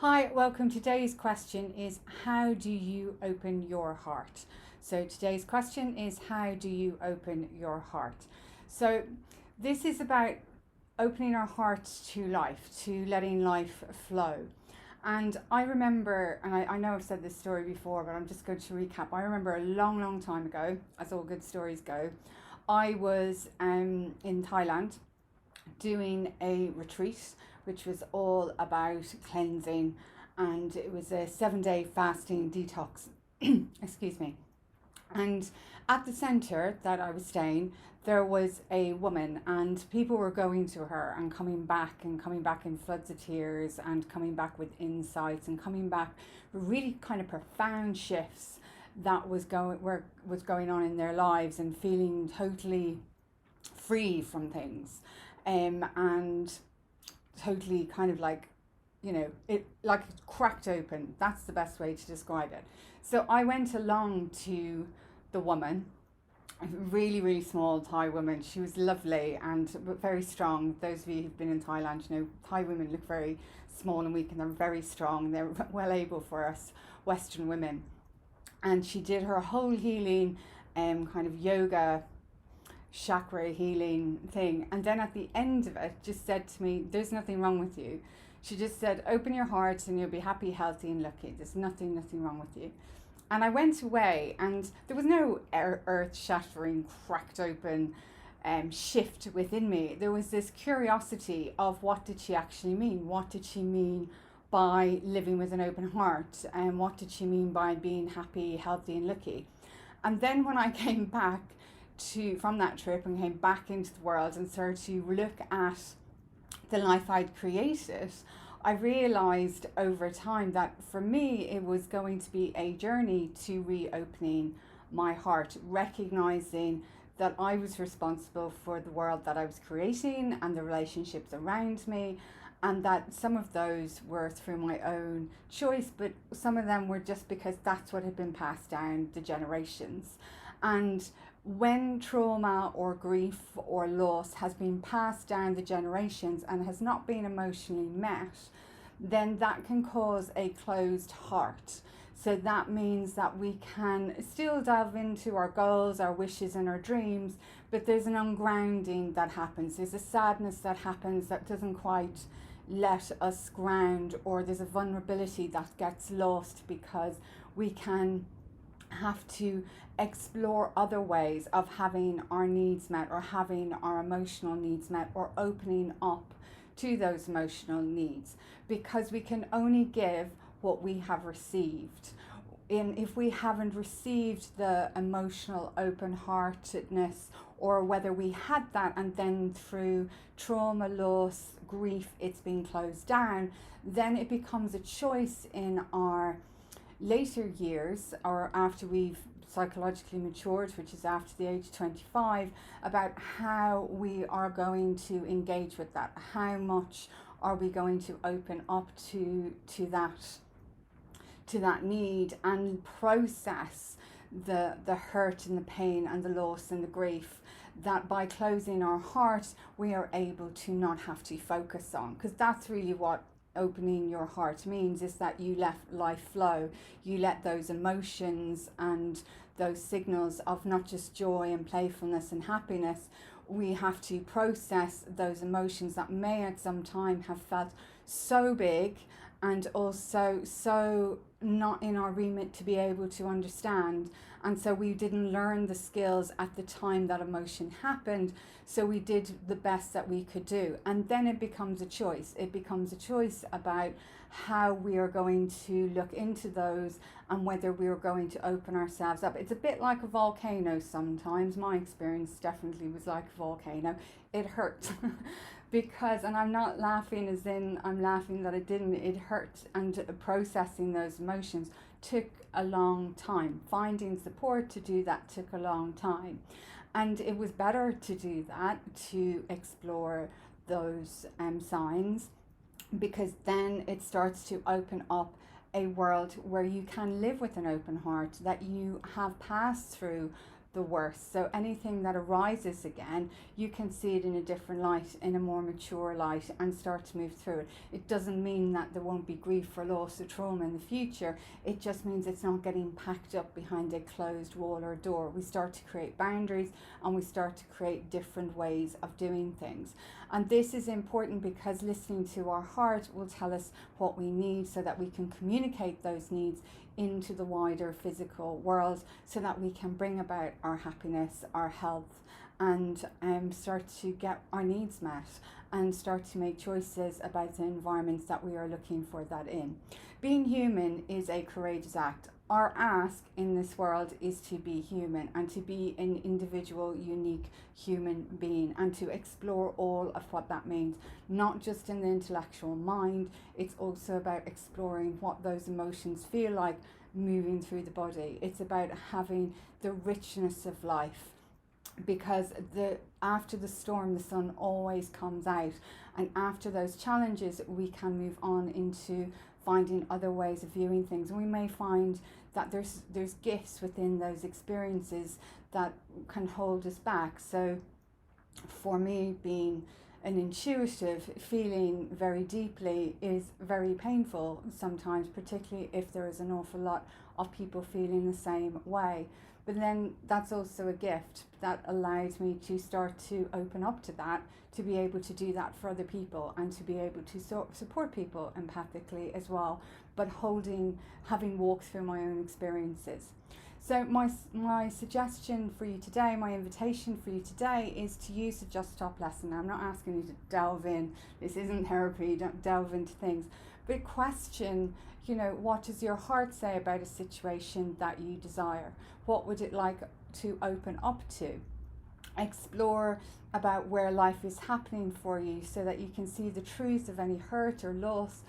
Hi, welcome. Today's question is, how do you open your heart? So today's question is, how do you open your heart? So this is about opening our hearts to life, to letting life flow. And I remember, and I know I've said this story before, but I'm just going to recap. I remember a long, long time ago, as all good stories go, I was in Thailand doing a retreat which was all about cleansing, and it was a 7 day fasting detox. Excuse me. And at the centre that I was staying, there was a woman, and people were going to her and coming back in floods of tears, and coming back with insights, and coming back with really kind of profound shifts that was going on in their lives, and feeling totally free from things, and totally kind of like, it like it cracked open. That's the best way to describe it. So I went along to the woman, a really, really small Thai woman. She was lovely and very strong. Those of you who've been in Thailand, Thai women look very small and weak, and they're very strong. They're well able for us Western women. And she did her whole healing, kind of yoga chakra healing thing, and then at the end of it just said to me, there's nothing wrong with you. She just said, open your heart and you'll be happy, healthy and lucky. There's nothing wrong with you. And I went away, and there was no earth shattering, cracked open shift within me. There was this curiosity of, what did she actually mean? What did she mean by living with an open heart? And what did she mean by being happy, healthy and lucky? And then when I came back from that trip and came back into the world and started to look at the life I'd created, I realized over time that for me it was going to be a journey to reopening my heart, recognizing that I was responsible for the world that I was creating and the relationships around me, and that some of those were through my own choice, but some of them were just because that's what had been passed down the generations. And when trauma or grief or loss has been passed down the generations and has not been emotionally met, then that can cause a closed heart. So that means that we can still delve into our goals, our wishes and our dreams, but there's an ungrounding that happens. There's a sadness that happens that doesn't quite let us ground, or there's a vulnerability that gets lost because we can have to explore other ways of having our needs met, or having our emotional needs met, or opening up to those emotional needs, because we can only give what we have received. If we haven't received the emotional open-heartedness, or whether we had that and then through trauma, loss, grief, it's been closed down, then it becomes a choice in our later years, or after we've psychologically matured, which is after the age of 25, about how we are going to engage with that. How much are we going to open up to that need, and process the hurt and the pain and the loss and the grief that by closing our heart we are able to not have to focus on. Because that's really what opening your heart means, is that you let life flow. You let those emotions and those signals of not just joy and playfulness and happiness, we have to process those emotions that may at some time have felt so big, and also so not in our remit to be able to understand. And so we didn't learn the skills at the time that emotion happened, so we did the best that we could do. And then it becomes a choice. It becomes a choice about how we are going to look into those, and whether we are going to open ourselves up. It's a bit like a volcano sometimes. My experience definitely was like a volcano. It hurt. Because, and I'm not laughing as in I'm laughing that it didn't, it hurt, and processing those emotions took a long time. Finding support to do that took a long time, and it was better to do that, to explore those signs, because then it starts to open up a world where you can live with an open heart, that you have passed through the worst. So anything that arises again, you can see it in a different light, in a more mature light, and start to move through it. It doesn't mean that there won't be grief or loss or trauma in the future. It just means it's not getting packed up behind a closed wall or door. We start to create boundaries, and we start to create different ways of doing things. And this is important because listening to our heart will tell us what we need, so that we can communicate those needs into the wider physical world, so that we can bring about our happiness, our health, and start to get our needs met, and start to make choices about the environments that we are looking for that in. Being human is a courageous act. Our ask in this world is to be human, and to be an individual, unique human being, and to explore all of what that means, not just in the intellectual mind. It's also about exploring what those emotions feel like moving through the body. It's about having the richness of life, because after the storm, the sun always comes out, and after those challenges, we can move on into finding other ways of viewing things. And we may find that there's gifts within those experiences that can hold us back. So for me, being an intuitive, feeling very deeply is very painful sometimes, particularly if there is an awful lot of people feeling the same way. But then that's also a gift that allows me to start to open up to that, to be able to do that for other people, and to be able to support people empathically as well, but having walked through my own experiences. So my suggestion for you today, my invitation for you today, is to use the Just Stop lesson. Now, I'm not asking you to delve in. This isn't therapy. Don't delve into things. But question, what does your heart say about a situation that you desire? What would it like to open up to? Explore about where life is happening for you, so that you can see the truths of any hurt or loss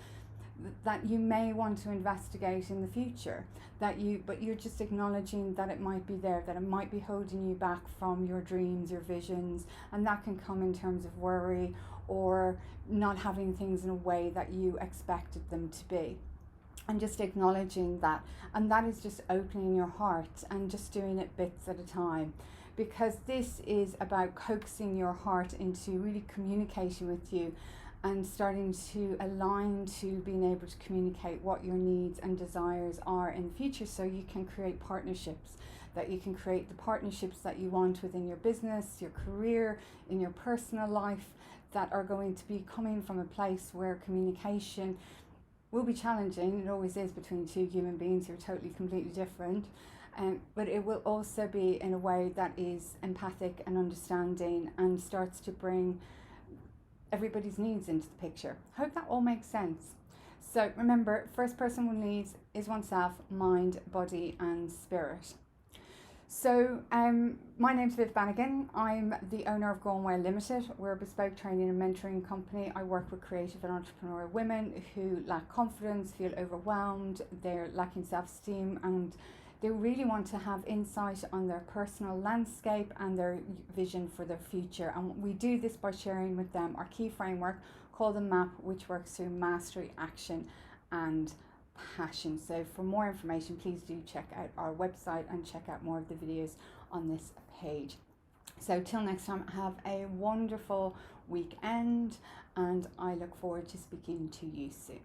that you may want to investigate in the future, but you're just acknowledging that it might be there, that it might be holding you back from your dreams, your visions, and that can come in terms of worry or not having things in a way that you expected them to be. And just acknowledging that, and that is just opening your heart and just doing it bits at a time, because this is about coaxing your heart into really communicating with you, and starting to align to being able to communicate what your needs and desires are in the future, so you can create partnerships, that you can create the partnerships that you want within your business, your career, in your personal life, that are going to be coming from a place where communication will be challenging. It always is between two human beings who are totally, completely different. But it will also be in a way that is empathic and understanding, and starts to bring everybody's needs into the picture. Hope that all makes sense. So remember, first person one needs is oneself, mind, body and spirit. So my name's Viv Bannigan. I'm the owner of Granuaile Limited. We're a bespoke training and mentoring company. I work with creative and entrepreneurial women who lack confidence, feel overwhelmed, they're lacking self-esteem, and they really want to have insight on their personal landscape and their vision for their future. And we do this by sharing with them our key framework called the MAP, which works through mastery, action and passion. So for more information, please do check out our website and check out more of the videos on this page. So till next time, have a wonderful weekend, and I look forward to speaking to you soon.